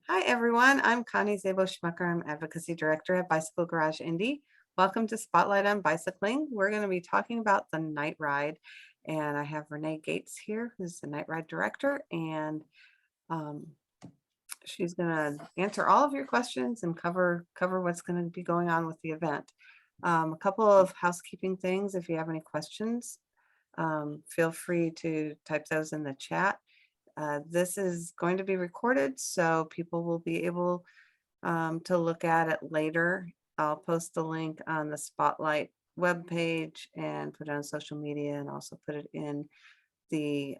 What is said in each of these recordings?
Hi, everyone. I'm Connie Zabo-Schmucker. I'm Advocacy Director at Bicycle Garage Indy. Welcome to Spotlight on Bicycling. We're going to be talking about the NITE Ride, and I have Renea Gates here, who's the NITE Ride Director, and um, she's going to answer all of your questions and cover what's going to be going on with the event. A couple of housekeeping things. If you have any questions, feel free to type those in the chat. This is going to be recorded, so people will be able to look at it later. I'll post the link on the Spotlight webpage and put it on social media, and also put it in the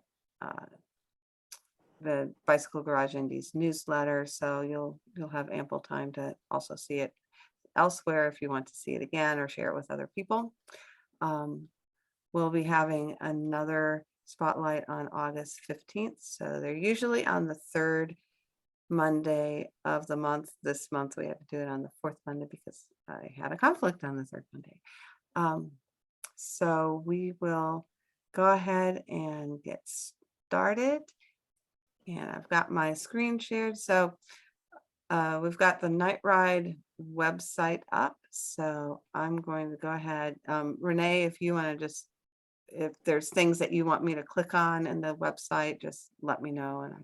Bicycle Garage Indies newsletter. So you'll have ample time to also see it elsewhere if you want to see it again or share it with other people. We'll be having another Spotlight on August 15th. So they're usually on the third Monday of the month. This month we had to do it on the fourth Monday because I had a conflict on the third Monday. So we will go ahead and get started. And I've got my screen shared. So we've got the NITE Ride website up. So I'm going to go ahead. Renee, if you want to if there's things that you want me to click on in the website, just let me know and I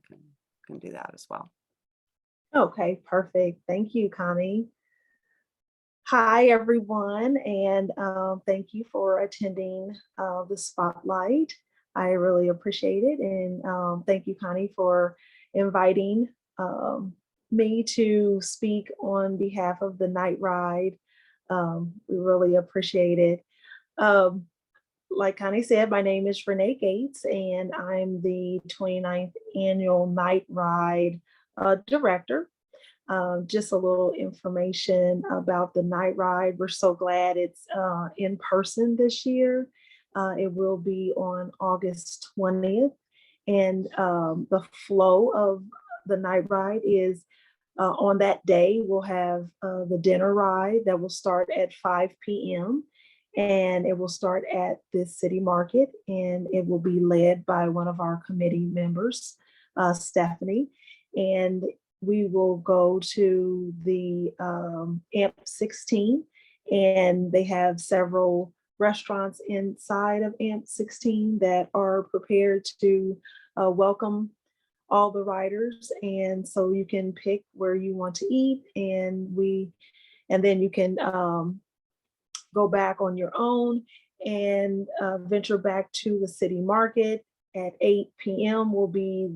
can do that as well. Okay, perfect. Thank you, Connie. Hi, everyone, and thank you for attending the Spotlight. I really appreciate it, and thank you, Connie, for inviting me to speak on behalf of the NITE Ride. We really appreciate it. Like Connie said, my name is Renea Gates, and I'm the 29th annual NITE Ride Director. Just a little information about the NITE Ride. We're so glad it's in person this year. It will be on August 20th. And the flow of the NITE Ride is on that day, we'll have the dinner ride that will start at 5 p.m. And it will start at the city market, and it will be led by one of our committee members, Stephanie. And we will go to the AMP 16, and they have several restaurants inside of AMP 16 that are prepared to welcome all the riders. And so you can pick where you want to eat, and then you can go back on your own and venture back to the city market. At 8 p.m. will be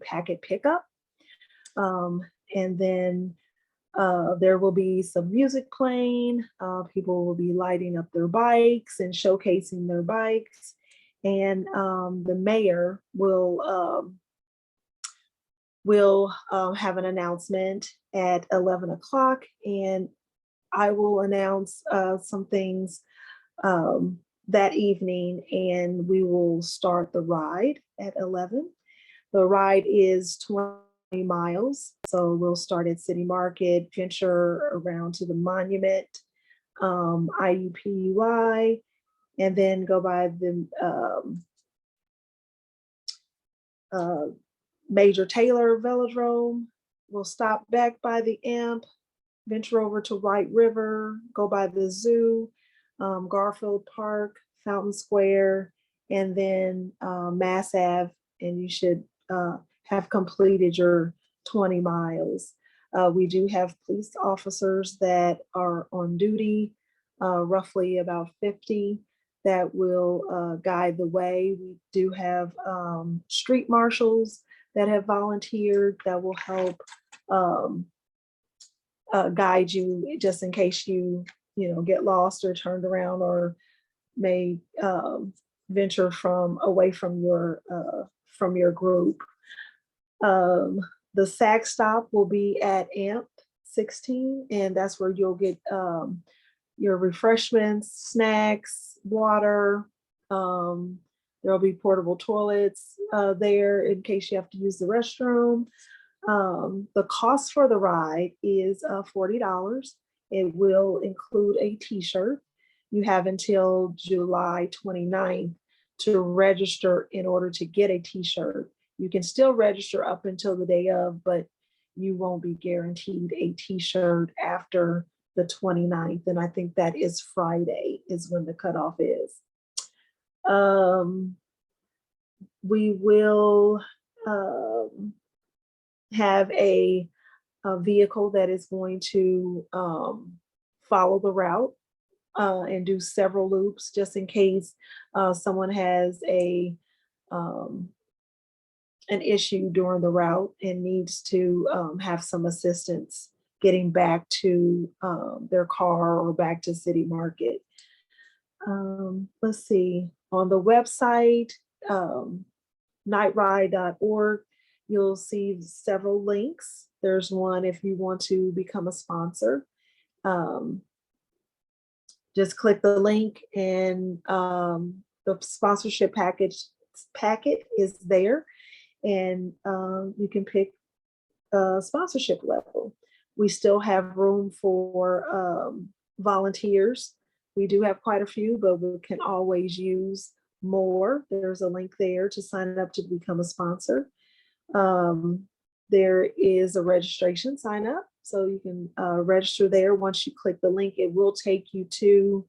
packet pickup. And then there will be some music playing. People will be lighting up their bikes and showcasing their bikes. And the mayor will have an announcement at 11 o'clock, and I will announce some things that evening, and we will start the ride at 11. The ride is 20 miles. So we'll start at City Market, venture around to the monument, IUPUI, and then go by the Major Taylor Velodrome. We'll stop back by the AMP, venture over to White River, go by the zoo, Garfield Park, Fountain Square, and then Mass Ave, and you should have completed your 20 miles. We do have police officers that are on duty, roughly about 50, that will guide the way. We do have street marshals that have volunteered that will help guide you just in case you get lost or turned around or may venture away from your group. The SAC stop will be at AMP 16, and that's where you'll get your refreshments, snacks, water. There'll be portable toilets there in case you have to use the restroom. The cost for the ride is $40. It will include a t-shirt. You have until July 29th to register in order to get a t-shirt. You can still register up until the day of, but you won't be guaranteed a t-shirt after the 29th. And I think that is Friday is when the cutoff is. We will have a vehicle that is going to follow the route and do several loops just in case someone has an issue during the route and needs to have some assistance getting back to their car or back to City Market. Let's see, on the website, niteride.org, you'll see several links. There's one if you want to become a sponsor. Just click the link and the sponsorship packet is there, and you can pick a sponsorship level. We still have room for volunteers. We do have quite a few, but we can always use more. There's a link there to sign up to become a sponsor. There is a registration sign up, so you can register there. Once you click the link, it will take you to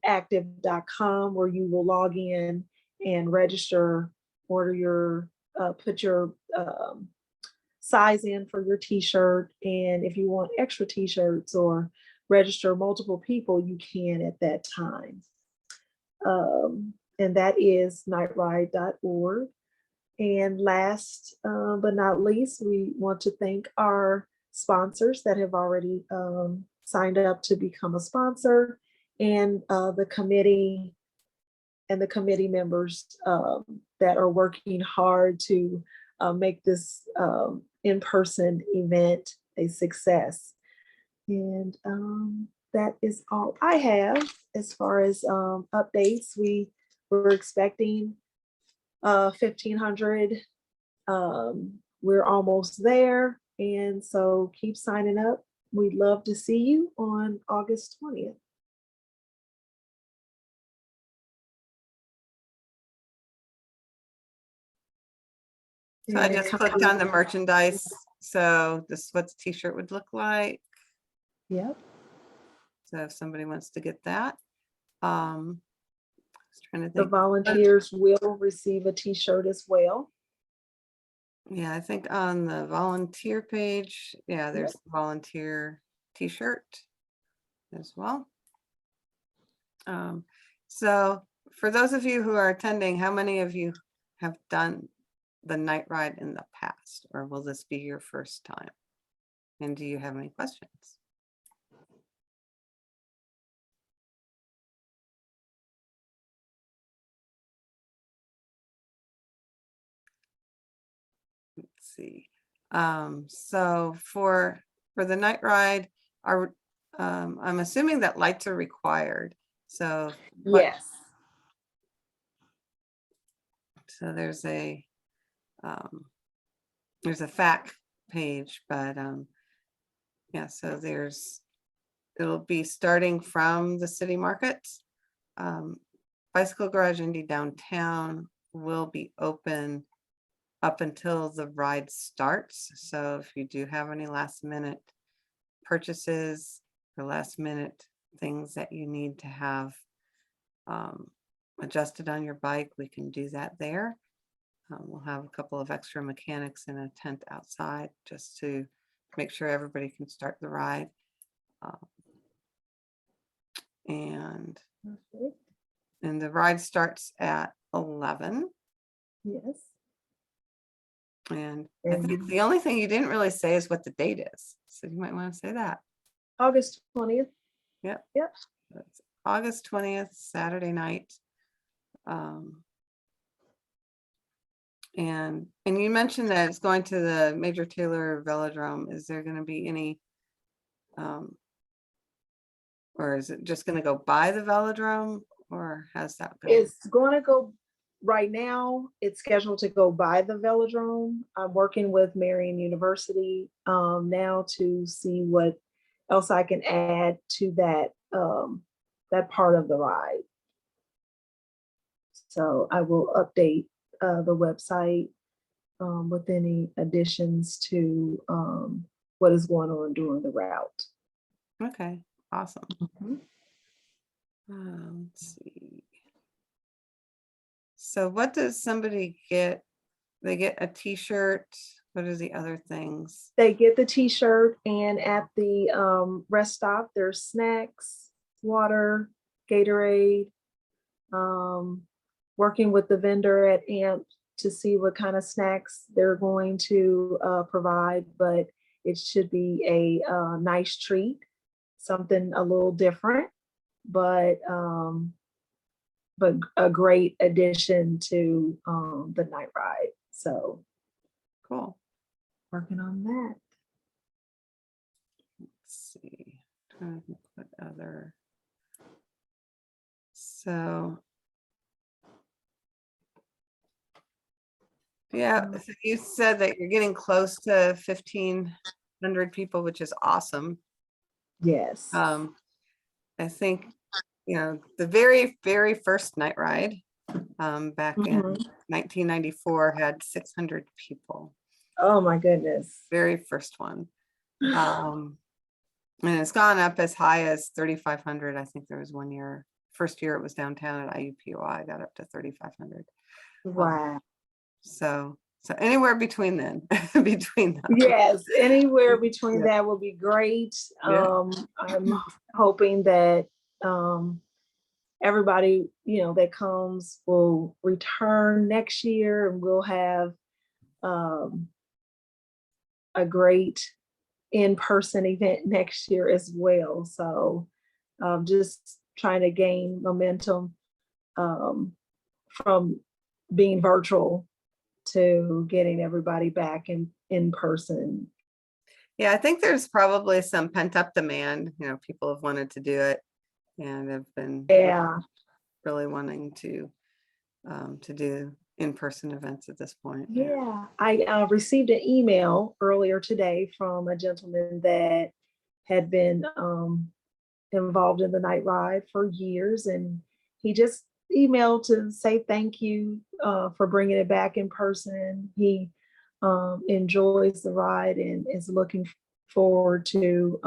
active.com where you will log in and register, order your, put your size in for your t-shirt. And if you want extra t-shirts or register multiple people, you can at that time. And that is niteride.org. And last but not least, we want to thank our sponsors that have already signed up to become a sponsor, and the committee members that are working hard to make this in-person event a success. And that is all I have as far as updates. We were expecting 1,500. We're almost there. And so keep signing up. We'd love to see you on August 20th. So I just clicked on the merchandise. So this is what the t-shirt would look like. Yep. So if somebody wants to get that, I was trying to The think. volunteers will receive a t-shirt as well. Yeah, I think on the volunteer page, yeah, there's Yep. the volunteer t-shirt as well. So for those of you who are attending, how many of you have done the NITE Ride in the past, or will this be your first time? And do you have any questions? Let's see. So for the NITE Ride, I'm assuming that lights are required. So Yes. So there's a FAQ page, but yeah, so it'll be starting from the City Market. Bicycle Garage Indy downtown will be open up until the ride starts. So if you do have any last minute purchases or last minute things that you need to have adjusted on your bike, we can do that there. We'll have a couple of extra mechanics in a tent outside just to make sure everybody can start the ride. And the ride starts at 11. Yes. And I think the only thing you didn't really say is what the date is. So you might want to say that. August 20th. Yep. Yep. That's August 20th, Saturday night. And you mentioned that it's going to the Major Taylor Velodrome. Is there going to be any, or is it just going to go by the velodrome, or how's that going? It's going to go, right now, it's scheduled to go by the velodrome. I'm working with Marian University now to see what else I can add to that, that part of the ride. So I will update the website with any additions to what is going on during the route. Okay, awesome. Mhm. Let's see. So what does somebody get? They get a t-shirt. What are the other things? They get the t-shirt, and at the rest stop, there's snacks, water, Gatorade, working with the vendor at AMP to see what kind of snacks they're going to provide, but it should be a nice treat, something a little different, but a great addition to the night ride. So Cool. working on that. Let's see. Trying to think what other. So yeah, so you said that you're getting close to 1,500 people, which is awesome. Yes. I think, the very, very first night ride back in Mhm. 1994 had 600 people. Oh my goodness. Very first one. And it's gone up as high as 3,500. I think there was one year, first year it was downtown at IUPUI, got up to 3,500. Wow. So anywhere between then, between them. Yes, anywhere between Yeah. that would be great. Yeah. I'm hoping that everybody, that comes will return next year, and we'll have um, a great in-person event next year as well. So just trying to gain momentum um, from being virtual to getting everybody back in person. Yeah, I think there's probably some pent up demand. People have wanted to do it and have been Yeah. really wanting to do in-person events at this point. Yeah, I received an email earlier today from a gentleman that had been involved in the night ride for years, and he just emailed to say thank you for bringing it back in person. He enjoys the ride and is looking forward to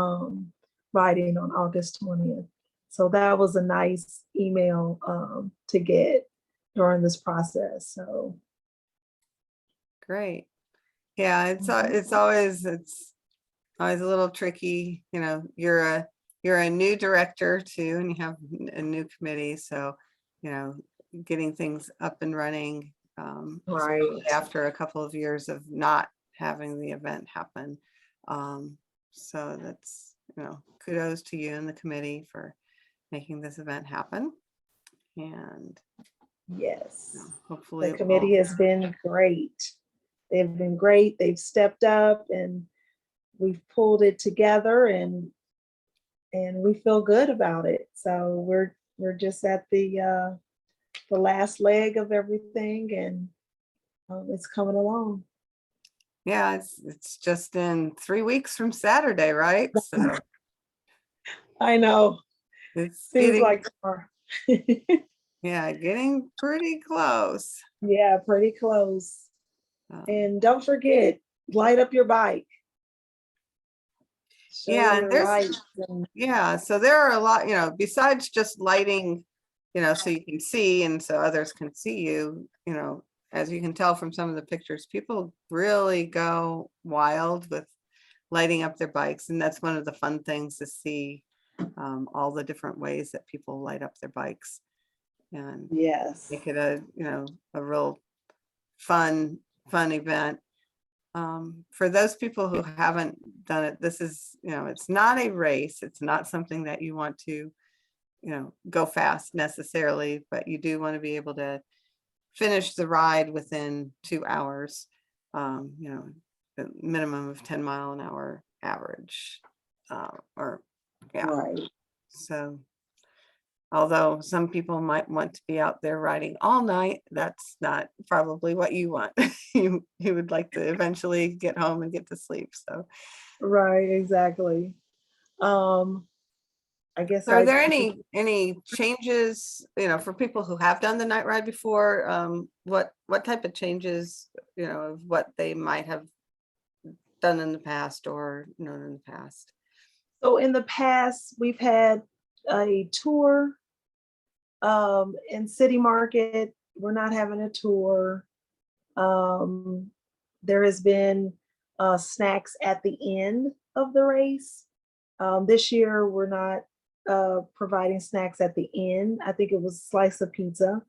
riding on August 20th. So that was a nice email to get during this process. So Great. Yeah, it's always a little tricky. You're a new director too, and you have a new committee, so getting things up and running right. after a couple of years of not having the event happen. So that's kudos to you and the committee for making this event happen, and Yes. hopefully The it will. committee has been great. They've been great. They've stepped up, and we've pulled it together, and we feel good about it. So we're just at the last leg of everything, and it's coming along. Yeah, it's just in 3 weeks from Saturday, right? So I know. it's Seems getting, like yeah, getting pretty close. yeah, pretty close. Um, And don't forget, light up your bike. Show yeah, and your lights. yeah, so there are a lot, besides just lighting, so you can see and so others can see you, as you can tell from some of the pictures, people really go wild with lighting up their bikes. And that's one of the fun things to see, all the different ways that people light up their bikes and Yes. make it a real fun event. For those people who haven't done it, this is, it's not a race. It's not something that you want to, go fast necessarily, but you do want to be able to finish the ride within 2 hours, a minimum of 10 mile an hour average, or yeah. Right. So although some people might want to be out there riding all night, that's not probably what you want. You would like to eventually get home and get to sleep. So, Right, exactly. I guess are there any changes, for people who have done the night ride before? What type of changes of what they might have done in the past or known in the past. So in the past, we've had a tour in City Market. We're not having a tour. There has been snacks at the end of the race. This year, we're not providing snacks at the end. I think it was a slice of pizza.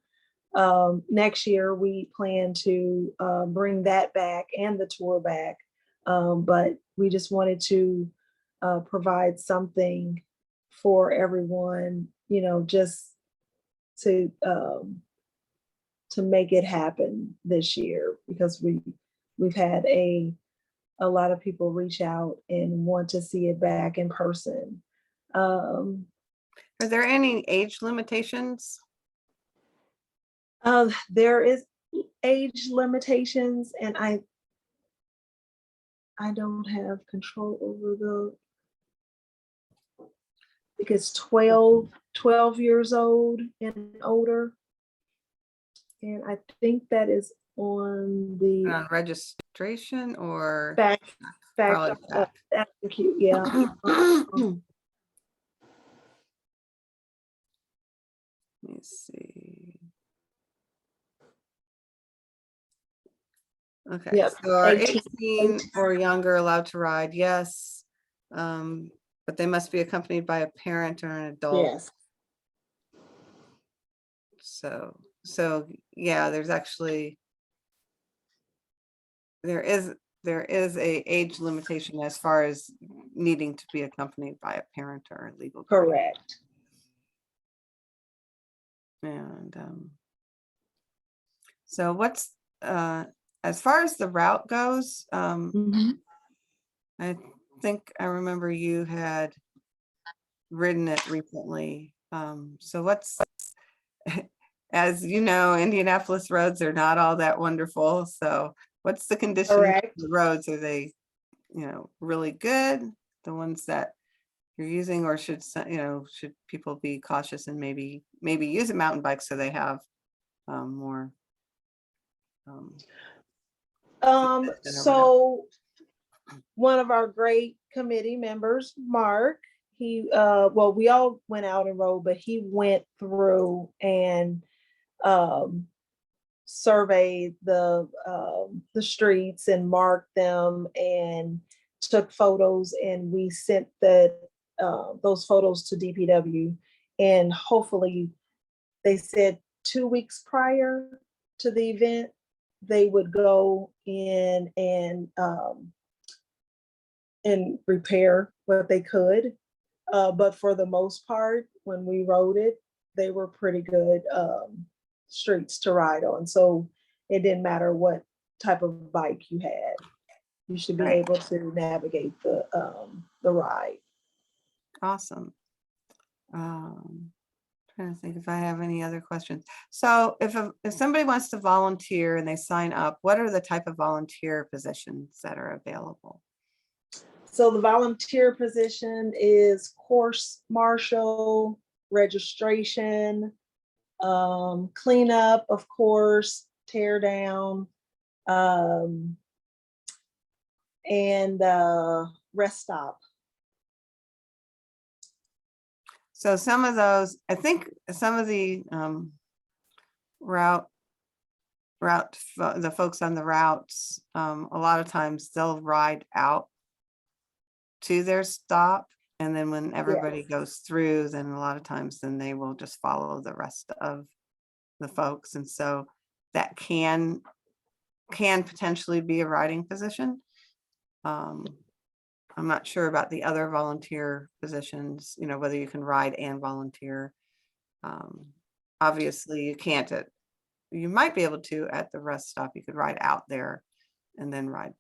Next year, we plan to bring that back and the tour back. But we just wanted to provide something for everyone, just to make it happen this year, because we've had a lot of people reach out and want to see it back in person. Are there any age limitations? There is age limitations, and I don't have control over because 12 years old and older. And I think that is on the Registration or back probably back. execute, yeah. Let me see. Okay, Yep. so are 18 18 or younger allowed to ride? Yes. But they must be accompanied by a parent or an adult. Yes. So yeah, there is a age limitation as far as needing to be accompanied by a parent or a legal guardian. Correct. And so what's as far as the route goes, Mhm. I think I remember you had ridden it recently. So what's as you know, Indianapolis roads are not all that wonderful. So what's the condition of Correct. the roads? Are they, really good? The ones that you're using, or should people be cautious and maybe use a mountain bike so they have more protection or whatever? So one of our great committee members, Mark, he well, we all went out and rode, but he went through and surveyed the streets and marked them and took photos, and we sent those photos to DPW, and hopefully they said 2 weeks prior to the event they would go in and repair what they could. But for the most part, when we rode it, they were pretty good streets to ride on. So it didn't matter what type of bike you had. You should be Right. able to navigate the ride. Awesome. Trying to think if I have any other questions. So if somebody wants to volunteer and they sign up, what are the type of volunteer positions that are available? So the volunteer position is course marshal, registration, cleanup, of course, tear down, and rest stop. So some of those, I think some of the the folks on the routes, a lot of times they'll ride out to their stop, and then when everybody goes through, then a lot of times then they will just follow the rest of the folks, and so that can potentially be a riding position. I'm not sure about the other volunteer positions, whether you can ride and volunteer. Obviously you can't you might be able to at the rest stop. You could ride out there and then ride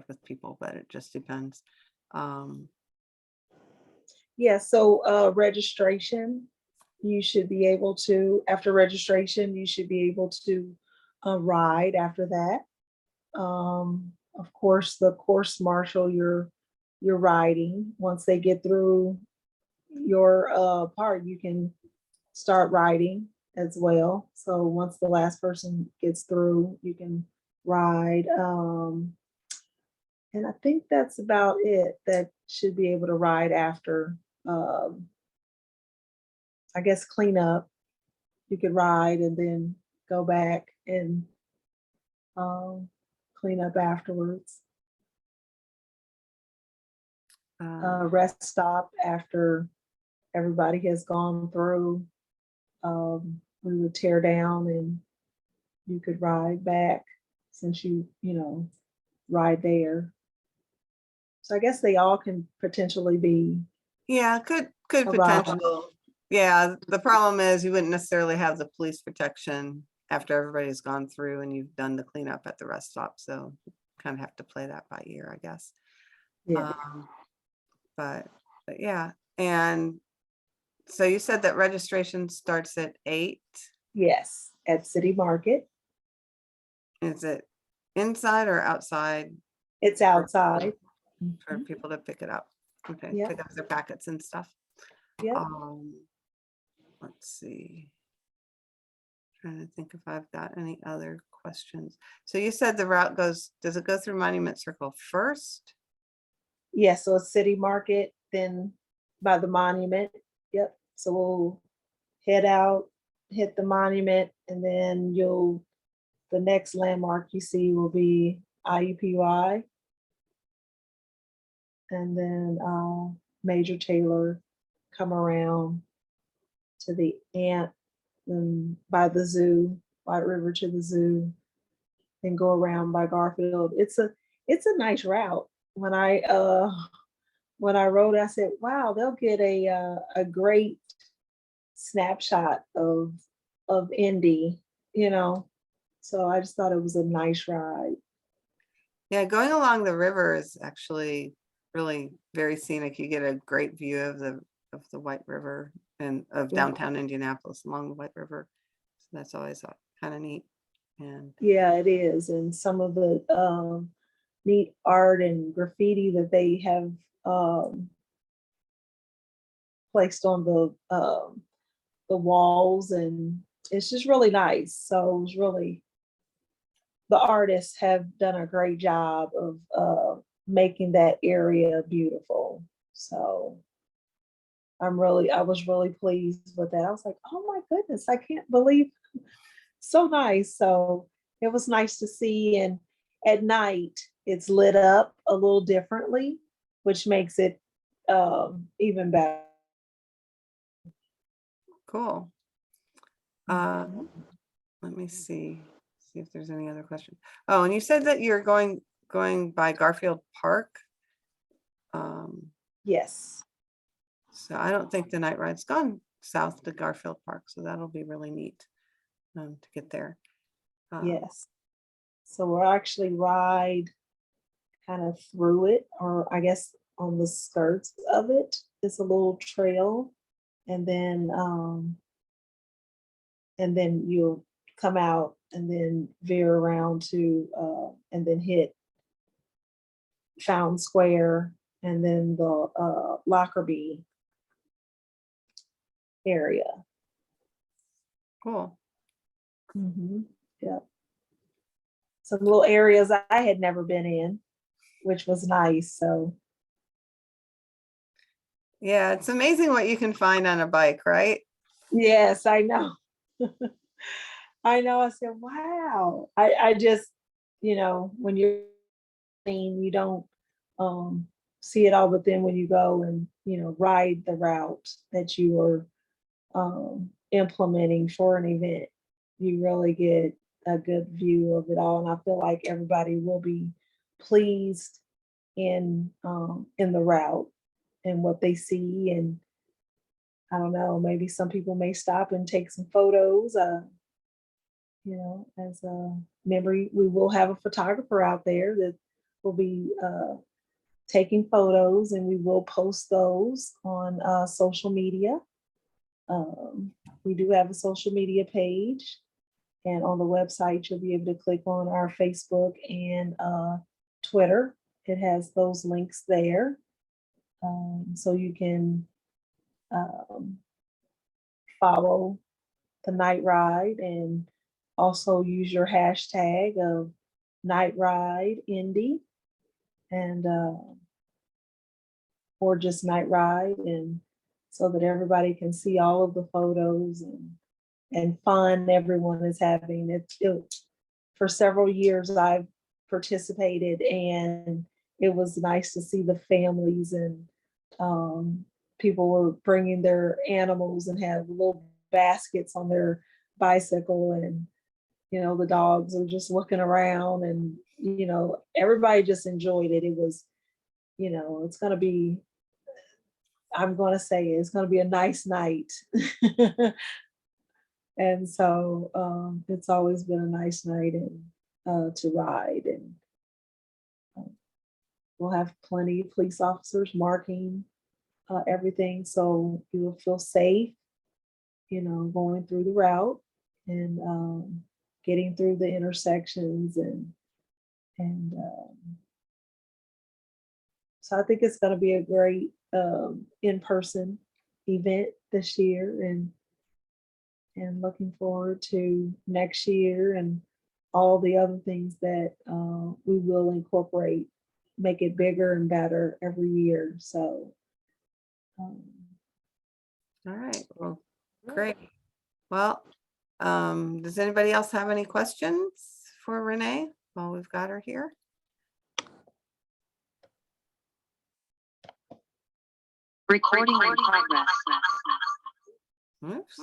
with people, but it just depends. Yeah, so registration, you should be able to, after registration, you should be able to ride after that. Of course, the course marshal, you're riding. Once they get through your part, you can start riding as well. So once the last person gets through, you can ride. And I think that's about it that should be able to ride after, um, I guess, clean up. You could ride and then go back and um, clean up afterwards. Um, Rest stop after everybody has gone through. We would tear down and you could ride back since you ride there. So I guess they all can potentially be yeah, could a ride. potential. Yeah, the problem is you wouldn't necessarily have the police protection after everybody's gone through and you've done the cleanup at the rest stop. So kind of have to play that by ear, I guess. Yeah. Um, but yeah. And so you said that registration starts at 8. Yes, at City Market. Is it inside or outside It's for outside. for Mhm. people to pick it up? Okay, Yeah, pick up their packets and stuff. yeah. Um, let's see. Trying to think if I've got any other questions. So you said the route does it go through Monument Circle first? Yeah, so it's City Market, then by the monument. Yep. So we'll head out, hit the monument, and then the next landmark you see will be IUPUI, and then Major Taylor, come around to the Ant, then by the zoo, White River to the zoo, then go around by Garfield. It's a nice route. When I rode, I said, "Wow, they'll get a great snapshot of Indy," you know. So I just thought it was a nice ride. Yeah, going along the river is actually really very scenic. You get a great view of the White River and of Yeah, downtown Indianapolis along the White River. So that's always kind of neat. And yeah, it is, and some of the neat art and graffiti that they have um, placed on the walls, and it's just really nice. So it was really the artists have done a great job of making that area beautiful. So I was really pleased with that. I was like, oh my goodness, I can't believe, so nice. So it was nice to see. And at night, it's lit up a little differently, which makes it even better. cool. Uh, let me see if there's any other question. Oh, and you said that you're going by Garfield Park. Um, Yes, so I don't think the night ride's gone south to Garfield Park, so that'll be really neat to get there. yes. So we'll actually ride kind of through it, or I guess on the skirts of it. It's a little trail, and then you'll come out and then veer around to and then hit Fountain Square and then the Lockerbie area. Cool. Yeah, some little areas I had never been in, which was nice. So Yeah, it's amazing what you can find on a bike, right? yes, I know. I know. I said, wow. I just, when you're you don't um, see it all, but then when you go and ride the route that you are implementing for an event, you really get a good view of it all, and I feel like everybody will be pleased in the route and what they see. And I don't know, maybe some people may stop and take some photos. As a memory, we will have a photographer out there that will be taking photos, and we will post those on social media. Um, we do have a social media page, and on the website, you'll be able to click on our Facebook and Twitter. It has those links there. So you can um, follow the night ride and also use your hashtag of NITE Ride Indy, and or just NITE Ride, and so that everybody can see all of the photos and fun everyone is having. For several years I've participated, and it was nice to see the families, and people were bringing their animals and had little baskets on their bicycle, and the dogs are just looking around, and everybody just enjoyed it. It was, it's going to be, I'm going to say it's going to be a nice night. And so it's always been a nice night, and to ride, and we'll have plenty of police officers marking everything, so you will feel safe, going through the route, and getting through the intersections, and so I think it's going to be a great in-person event this year, and looking forward to next year and all the other things that we will incorporate, make it bigger and better every year. So, All right. Well, great. Well, does anybody else have any questions for Renee while we've got her here? Recording in progress. Oops.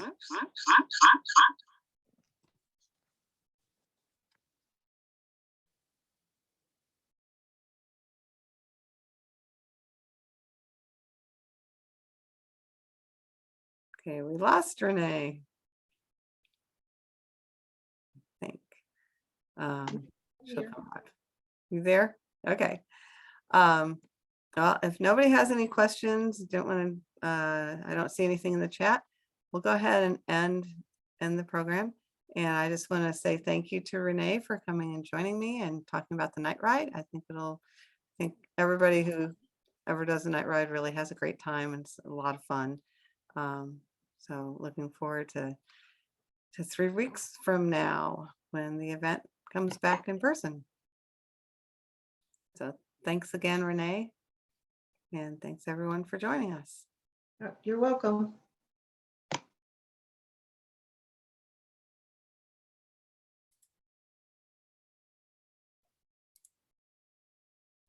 Okay, we lost Renee. I think. She'll come back. You there? Okay. Well, if nobody has any questions, don't want to, I don't see anything in the chat, we'll go ahead and end the program. And I just want to say thank you to Renee for coming and joining me and talking about the NITE Ride. I think everybody who ever does a NITE Ride really has a great time, and it's a lot of fun. So looking forward to 3 weeks from now when the event comes back in person. So thanks again, Renee. And thanks everyone for joining us. you're welcome.